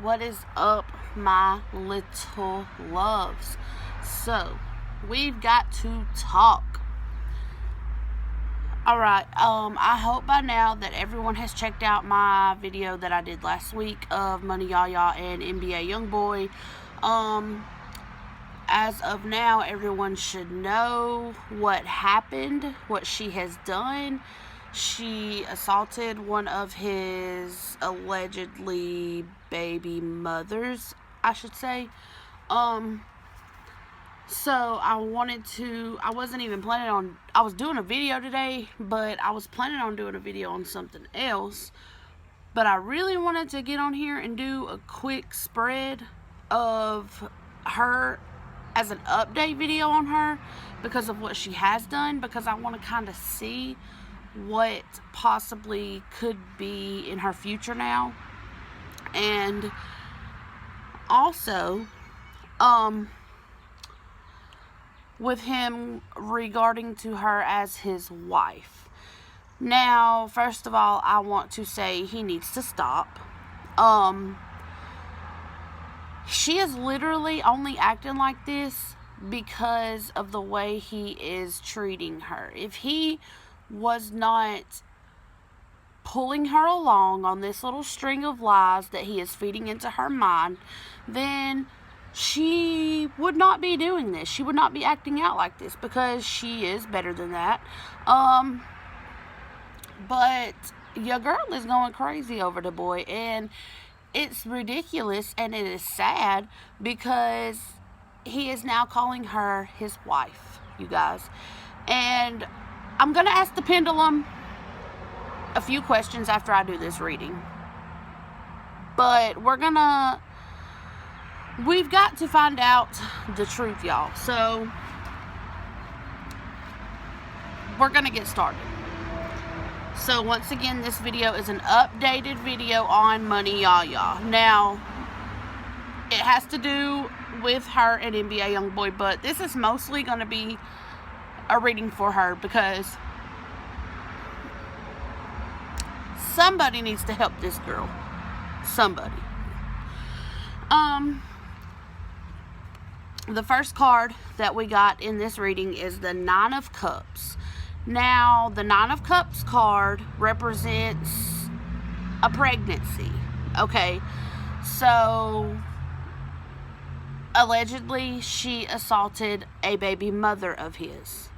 What is up, my little loves? So, we've got to talk. Alright, I hope by now that everyone has checked out my video that I did last week of Money YaYa and NBA Youngboy. As of now, everyone should know what happened, what she has done. She assaulted one of his allegedly baby mothers, I should say. So I wasn't even planning on, I was doing a video today, but I was planning on doing a video on something else. But I really wanted to get on here and do a quick spread of her as an update video on her because of what she has done, because I want to kind of see what possibly could be in her future now. And also, with him regarding to her as his wife. Now, first of all, I want to say he needs to stop. She is literally only acting like this because of the way he is treating her. If he was not pulling her along on this little string of lies that he is feeding into her mind, then she would not be doing this. She would not be acting out like this, because she is better than that. But your girl is going crazy over the boy, and it's ridiculous, and it is sad because he is now calling her his wife, you guys. And I'm going to ask the Pendulum a few questions after I do this reading. But we've got to find out the truth, y'all. So, we're going to get started. So, once again, this video is an updated video on Money YaYa. Now, it has to do with her and NBA Youngboy, but this is mostly going to be a reading for her because somebody needs to help this girl. Somebody. The first card that we got in this reading is the Nine of Cups. Now, the Nine of Cups card represents a pregnancy. Okay, so allegedly she assaulted a baby mother of his.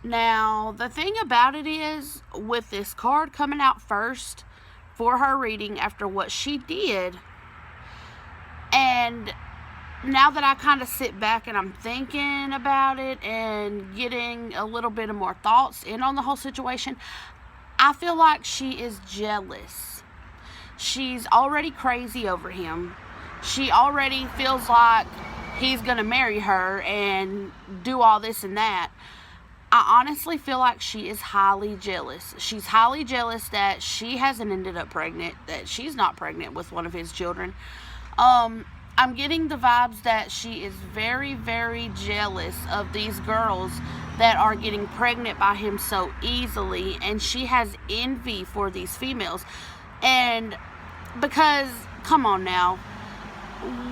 Now, the thing about it is, with this card coming out first for her reading after what she did, and now that I kind of sit back and I'm thinking about it and getting a little bit of more thoughts in on the whole situation, I feel like she is jealous. She's already crazy over him. She already feels like he's going to marry her and do all this and that. I honestly feel like she is highly jealous. She's highly jealous that she hasn't ended up pregnant, that she's not pregnant with one of his children. I'm getting the vibes that she is very, very jealous of these girls that are getting pregnant by him so easily, and she has envy for these females. And because, come on now,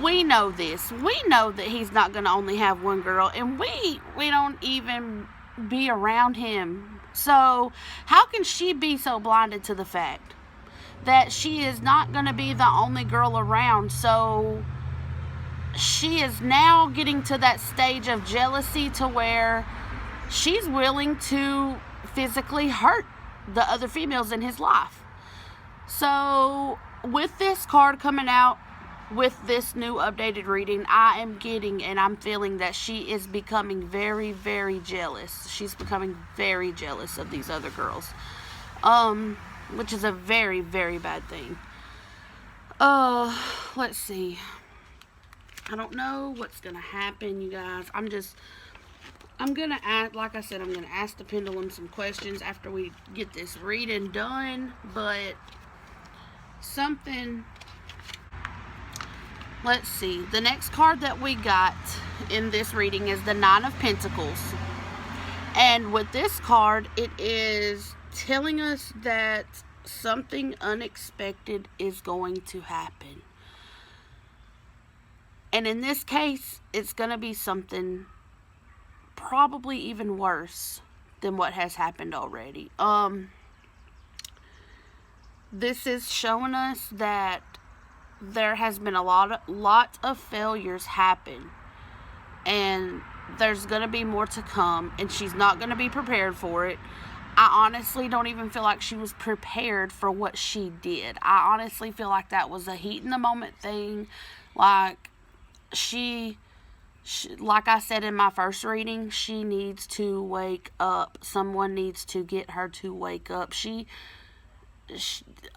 we know this. We know that he's not going to only have one girl, and we don't even be around him. So how can she be so blinded to the fact that she is not going to be the only girl around? So she is now getting to that stage of jealousy to where she's willing to physically hurt the other females in his life. So with this card coming out with this new updated reading, I am getting and I'm feeling that she is becoming very, very jealous. She's becoming very jealous of these other girls, which is a very, very bad thing. Let's see. I don't know what's gonna happen, you guys. I'm gonna ask, like I said, I'm gonna ask the Pendulum some questions after we get this reading done. But let's see. The next card that we got in this reading is the Nine of Pentacles. And with this card, it is telling us that something unexpected is going to happen. And in this case, it's going to be something probably even worse than what has happened already. This is showing us that there has been a lot of failures happen, and there's going to be more to come, and she's not going to be prepared for it. I honestly don't even feel like she was prepared for what she did. I honestly feel like that was a heat in the moment thing. Like, she like I said in my first reading, she needs to wake up. Someone needs to get her to wake up. She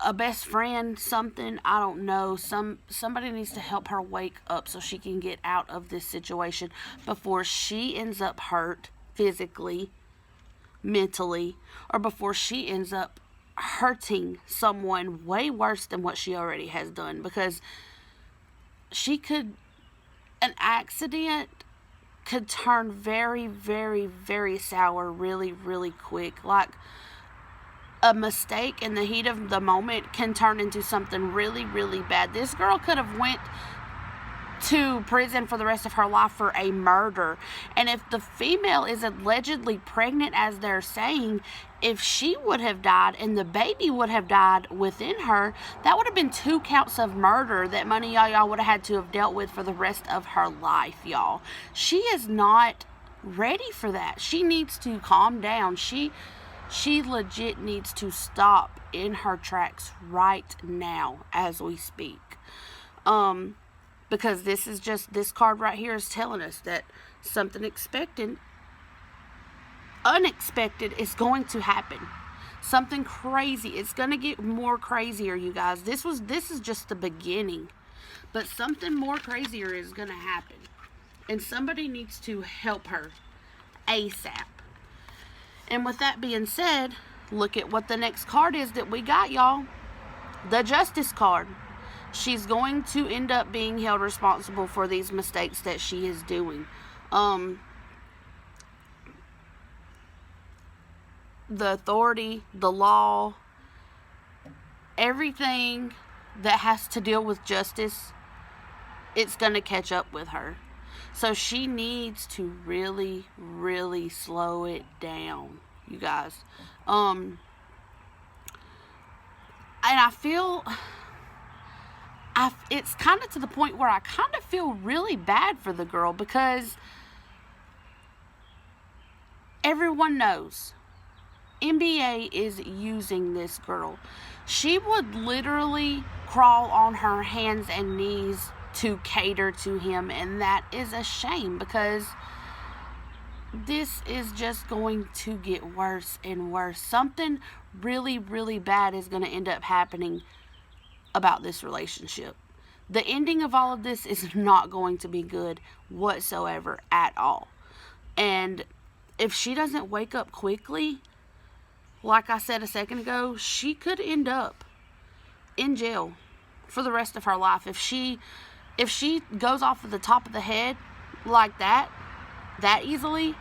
a best friend, something, I don't know, somebody needs to help her wake up so she can get out of this situation before she ends up hurt physically, mentally, or before she ends up hurting someone way worse than what she already has done. Because an accident could turn very, very, very sour really, really quick. Like, a mistake in the heat of the moment can turn into something really, really bad. This girl could have went to prison for the rest of her life for a murder. And if the female is allegedly pregnant, as they're saying, if she would have died and the baby would have died within her, that would have been 2 counts of murder that Money YaYa would have had to have dealt with for the rest of her life, y'all. She is not ready for that. She needs to calm down. She legit needs to stop in her tracks right now as we speak. Because this card right here is telling us that something unexpected is going to happen. Something crazy. It's going to get more crazier, you guys. This is just the beginning. But something more crazier is going to happen. And somebody needs to help her ASAP. And with that being said, look at what the next card is that we got, y'all. The Justice card. She's going to end up being held responsible for these mistakes that she is doing. The authority, the law, everything that has to deal with justice, it's going to catch up with her. So she needs to really, really slow it down, you guys. And I feel, it's kind of to the point where I kind of feel really bad for the girl, because everyone knows NBA is using this girl. She would literally crawl on her hands and knees to cater to him, and that is a shame, because this is just going to get worse and worse. Something really, really bad is going to end up happening about this relationship. The ending of all of this is not going to be good whatsoever at all. And if she doesn't wake up quickly, like I said a second ago, she could end up in jail for the rest of her life. If she goes off of the top of the head like that easily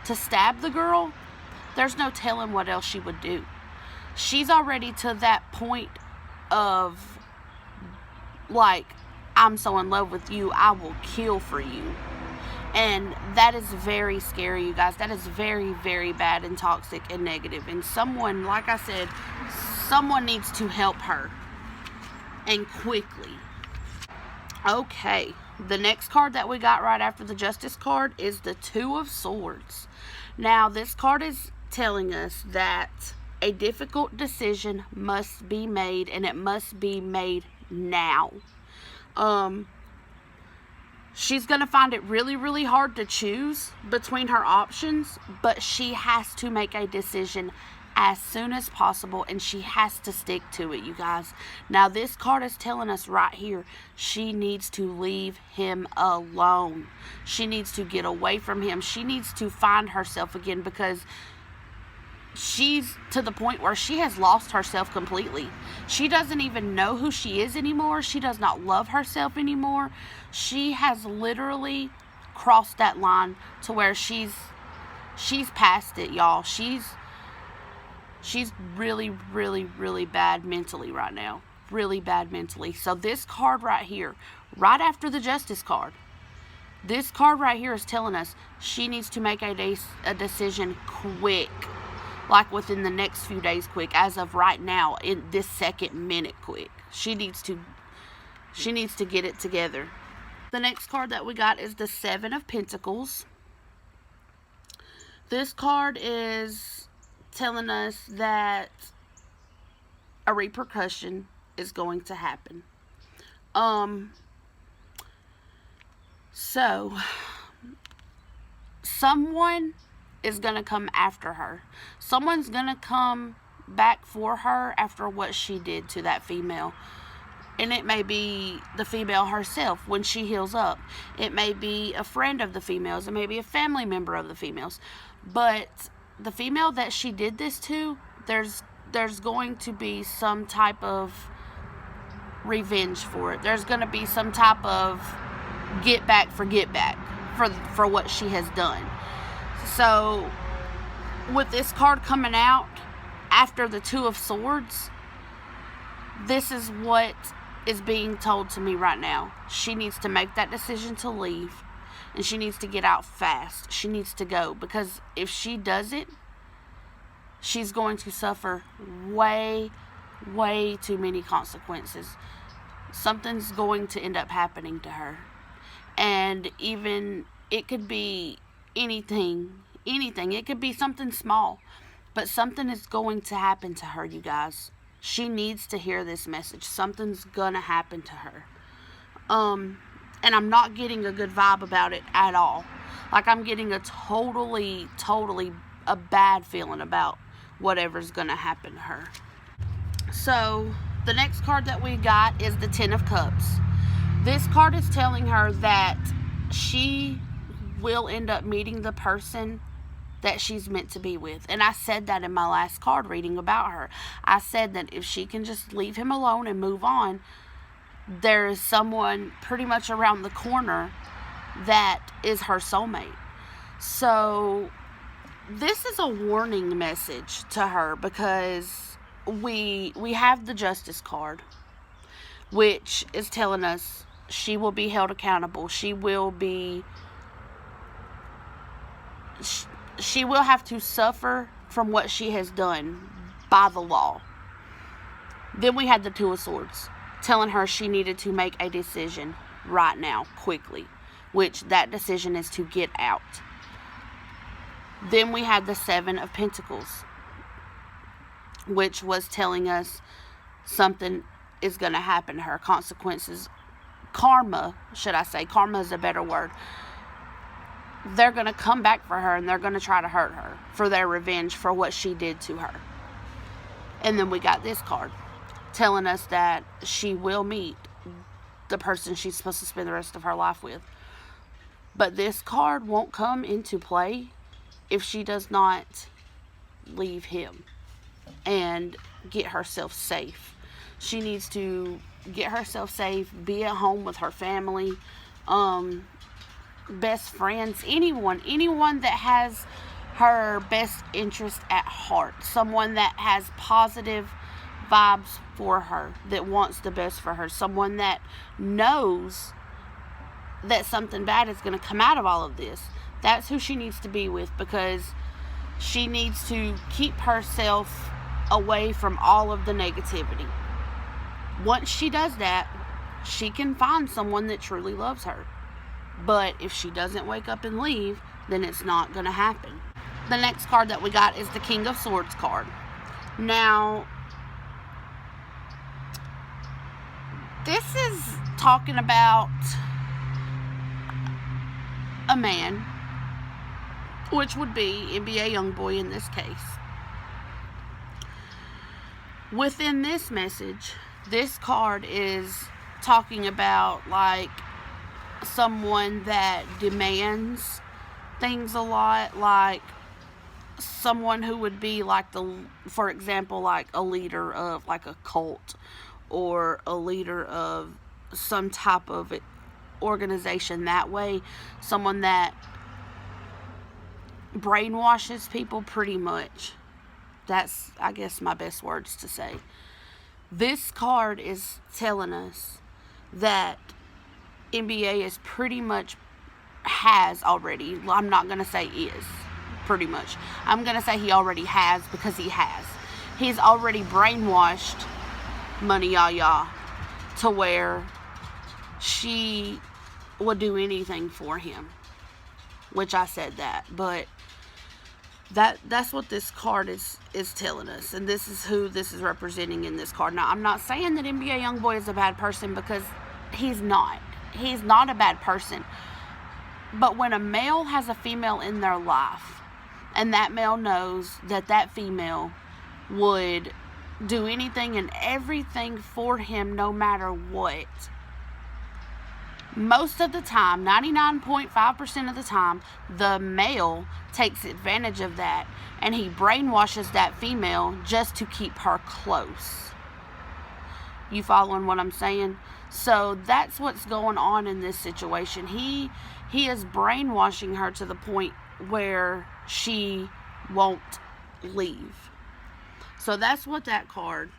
to stab the girl, there's no telling what else she would do. She's already to that point of, like, I'm so in love with you, I will kill for you. And that is very scary, you guys. That is very, very bad and toxic and negative. And someone, like I said, someone needs to help her. And quickly. Okay, the next card that we got right after the Justice card is the Two of Swords. Now, this card is telling us that a difficult decision must be made, and it must be made now. She's going to find it really, really hard to choose between her options, but she has to make a decision as soon as possible, and she has to stick to it, you guys. Now, this card is telling us right here, she needs to leave him alone. She needs to get away from him. She needs to find herself again, because she's to the point where she has lost herself completely. She doesn't even know who she is anymore. She does not love herself anymore. She has literally crossed that line to where she's past it, y'all. She's really, really, really bad mentally right now. Really bad mentally. So this card right here, right after the Justice card, this card right here is telling us she needs to make a decision quick. Like within the next few days quick. As of right now, in this second minute quick. She needs to get it together. The next card that we got is the Seven of Pentacles. This card is telling us that a repercussion is going to happen. So someone is going to come after her. Someone's going to come back for her after what she did to that female. And it may be the female herself when she heals up. It may be a friend of the females. It may be a family member of the females. But the female that she did this to, there's going to be some type of revenge for it. There's going to be some type of get back for what she has done. So with this card coming out after the Two of Swords, this is what is being told to me right now. She needs to make that decision to leave, and she needs to get out fast. She needs to go, because if she doesn't, she's going to suffer way, way too many consequences. Something's going to end up happening to her. And even, it could be anything. It could be something small, but something is going to happen to her, you guys. She needs to hear this message. Something's gonna happen to her. And I'm not getting a good vibe about it at all. Like, I'm getting a totally a bad feeling about whatever's gonna happen to her. So the next card that we got is the Ten of Cups. This card is telling her that she will end up meeting the person that she's meant to be with. And I said that in my last card reading about her. I said that if she can just leave him alone and move on, there is someone pretty much around the corner that is her soulmate. So this is a warning message to her, because we have the Justice card, which is telling us she will be held accountable. She will have to suffer from what she has done by the law. Then we had the Two of Swords, telling her she needed to make a decision right now, quickly, which that decision is to get out. Then we had the Seven of Pentacles, which was telling us something is going to happen to her. Consequences, karma, should I say. Karma is a better word. They're going to come back for her, and they're going to try to hurt her for their revenge for what she did to her. And then we got this card telling us that she will meet the person she's supposed to spend the rest of her life with. But this card won't come into play if she does not leave him and get herself safe. She needs to get herself safe, be at home with her family, best friends, anyone that has her best interest at heart, someone that has positive vibes for her, that wants the best for her, someone that knows that something bad is going to come out of all of this. That's who she needs to be with, because she needs to keep herself away from all of the negativity. Once she does that, she can find someone that truly loves her. But if she doesn't wake up and leave, then it's not going to happen. The next card that we got is the King of Swords card. Now, this is talking about a man, which would be NBA Youngboy in this case. Within this message, this card is talking about, like, someone that demands things a lot, like someone who would be like for example, like a leader of like a cult, or a leader of some type of organization that way. Someone that brainwashes people, pretty much. That's, I guess, my best words to say. This card is telling us that NBA is pretty much has already. I'm not going to say is. Pretty much. I'm going to say he already has, because he has. He's already brainwashed Money YaYa to where she would do anything for him. Which I said that. But that's what this card is telling us. And this is who this is representing in this card. Now, I'm not saying that NBA Youngboy is a bad person, because he's not. He's not a bad person. But when a male has a female in their life, and that male knows that that female would do anything and everything for him no matter what, most of the time, 99.5% of the time, the male takes advantage of that, and he brainwashes that female just to keep her close. You following what I'm saying? So that's what's going on in this situation. He is brainwashing her to the point where she won't leave. So that's what that card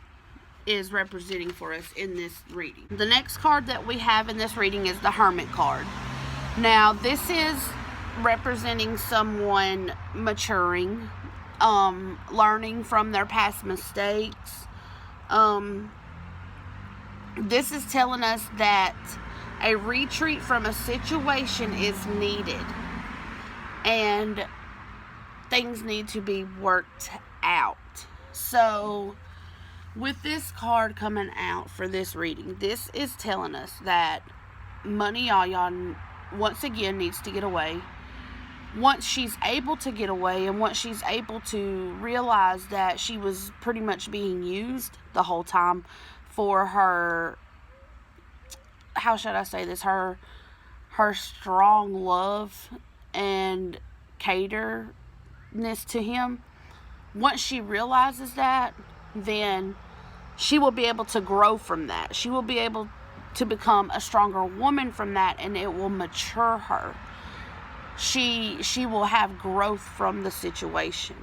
is representing for us in this reading. The next card that we have in this reading is the Hermit card. Now, this is representing someone maturing, learning from their past mistakes. This is telling us that a retreat from a situation is needed, and things need to be worked out. So, with this card coming out for this reading, this is telling us that Money YaYa once again needs to get away. Once she's able to get away, and once she's able to realize that she was pretty much being used the whole time for her, how should I say this, her strong love and caterness to him. Once she realizes that, then she will be able to grow from that. She will be able to become a stronger woman from that, and it will mature her. She will have growth from the situation.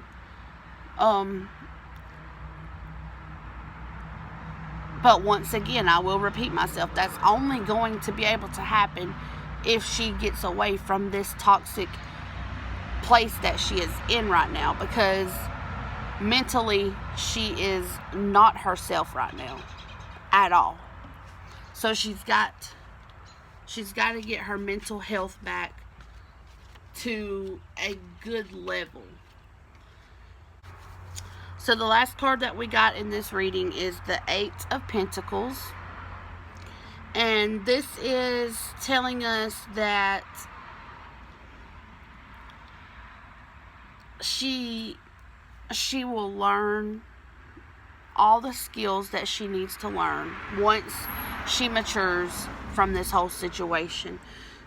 But once again, I will repeat myself, that's only going to be able to happen if she gets away from this toxic place that she is in right now, because mentally she is not herself right now at all. So she's got to get her mental health back to a good level. So the last card that we got in this reading is the Eight of Pentacles. And this is telling us that she will learn all the skills that she needs to learn once she matures from this whole situation.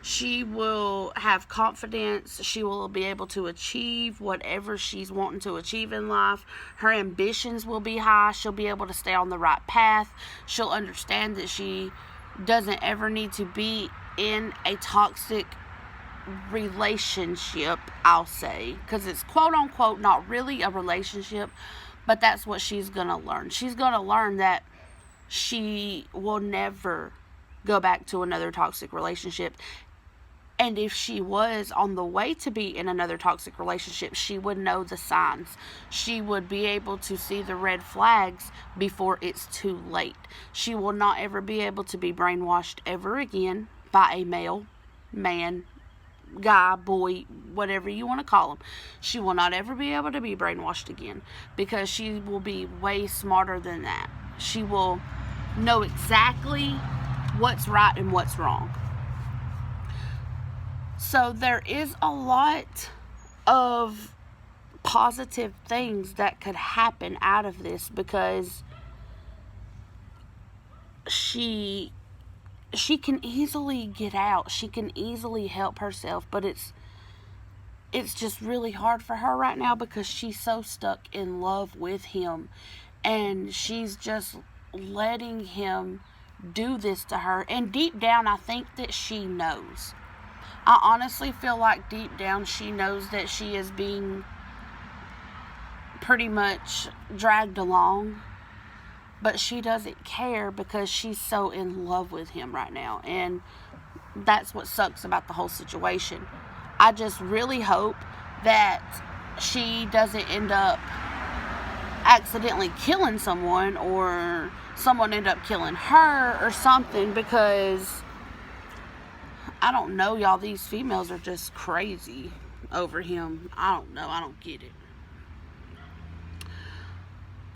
She will have confidence. She will be able to achieve whatever she's wanting to achieve in life. Her ambitions will be high. She'll be able to stay on the right path. She'll understand that she doesn't ever need to be in a toxic relationship, I'll say, because it's quote unquote not really a relationship, but that's what she's gonna learn. She's gonna learn that she will never go back to another toxic relationship, and if she was on the way to be in another toxic relationship, she would know the signs. She would be able to see the red flags before it's too late. She will not ever be able to be brainwashed ever again by a male, man, guy, boy, whatever you want to call him. She will not ever be able to be brainwashed again, because she will be way smarter than that. She will know exactly what's right and what's wrong. So there is a lot of positive things that could happen out of this, because she can easily get out. She can easily help herself, but it's just really hard for her right now, because she's so stuck in love with him, and she's just letting him do this to her. And deep down, I think that she knows. I honestly feel like deep down she knows that she is being pretty much dragged along, but she doesn't care because she's so in love with him right now, and that's what sucks about the whole situation. I just really hope that she doesn't end up accidentally killing someone, or someone end up killing her or something, because I don't know, y'all. These females are just crazy over him. I don't know. I don't get it.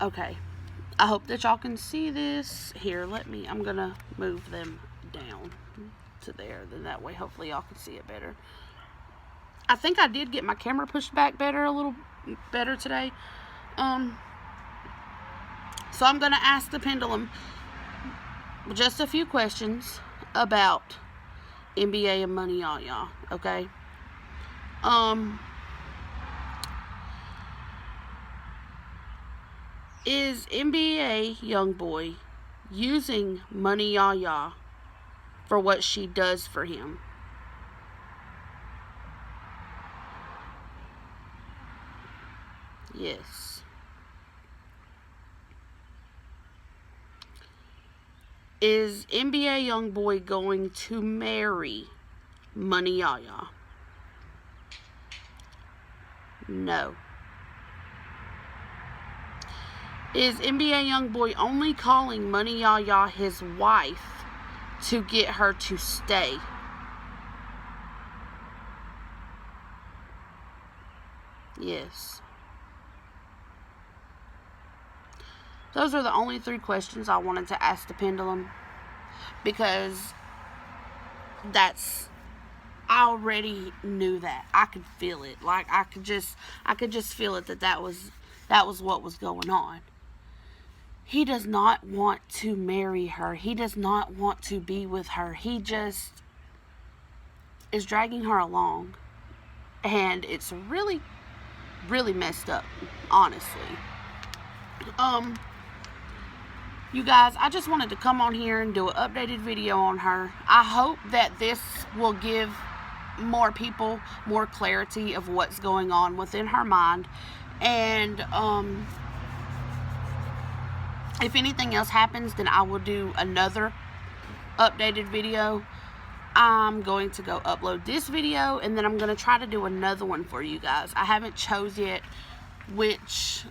Okay. I hope that y'all can see this. Here, I'm going to move them down to there. Then that way, hopefully, y'all can see it better. I think I did get my camera pushed back better, a little better today. So I'm going to ask the Pendulum just a few questions about NBA and money, YaYa, okay? Is NBA YoungBoy using money, YaYa, for what she does for him? Yes. Is NBA YoungBoy going to marry money, YaYa? No. Is NBA YoungBoy only calling money, YaYa, his wife to get her to stay? Yes. Those are the only 3 questions I wanted to ask the Pendulum, because I already knew that. I could feel it. Like, I could just feel it that was what was going on. He does not want to marry her. He does not want to be with her. He just is dragging her along, and it's really, really messed up, honestly. You guys, I just wanted to come on here and do an updated video on her. I hope that this will give more people more clarity of what's going on within her mind. And if anything else happens, then I will do another updated video. I'm going to go upload this video, and then I'm going to try to do another one for you guys. I haven't chose yet which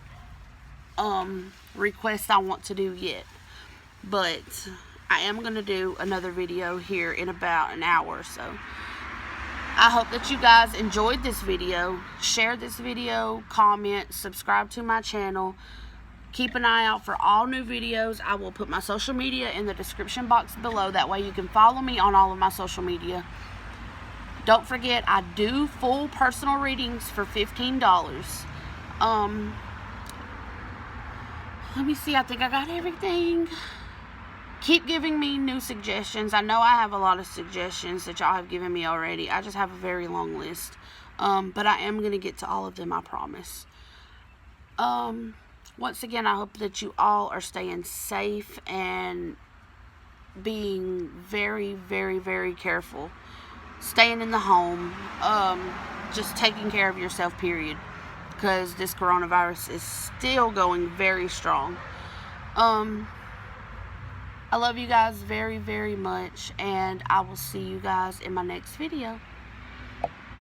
request I want to do yet, but I am going to do another video here in about an hour or so. I hope that you guys enjoyed this video. Share this video, comment, subscribe to my channel. Keep an eye out for all new videos. I will put my social media in the description box below. That way you can follow me on all of my social media. Don't forget, I do full personal readings for $15. Let me see. I think I got everything. Keep giving me new suggestions. I know I have a lot of suggestions that y'all have given me already. I just have a very long list. But I am going to get to all of them, I promise. Once again, I hope that you all are staying safe and being very, very, very careful. Staying in the home. Just taking care of yourself, period. Because this coronavirus is still going very strong. I love you guys very, very much, and I will see you guys in my next video.